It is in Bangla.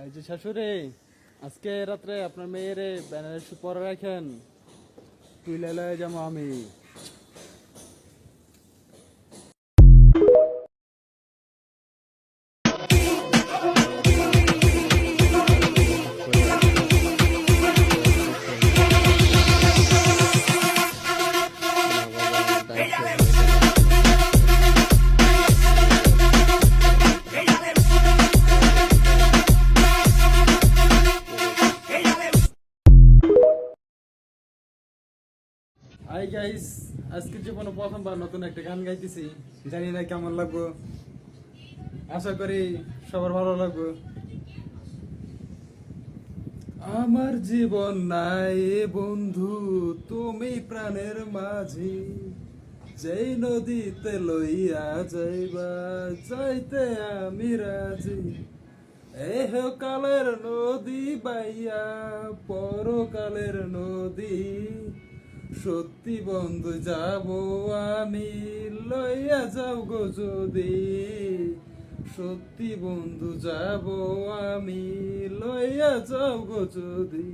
এই যে শাশুড়ি, আজকে রাত্রে আপনার মেয়ের বেনারসি পরে রাখেন, তুই লয়ে যাবো আমি। হাই গাইস, আজকে জীবনে প্রথমবার নতুন একটা গান গাইতেছি, জানি না কেমন লাগবো, আশা করি সবার ভালো লাগবে। আমার জীবন নাই বন্ধু, তুমি প্রাণের মাঝি, যেই নদীতে লইয়া যাইবা যাইতে আমি রাজি। এহ কালের নদী বাইয়া পরকালের নদী, সত্যি বন্ধু যাব আমি, লইয়া যাও গো যদি। সত্যি বন্ধু যাব আমি, লইয়া যাও গো যদি।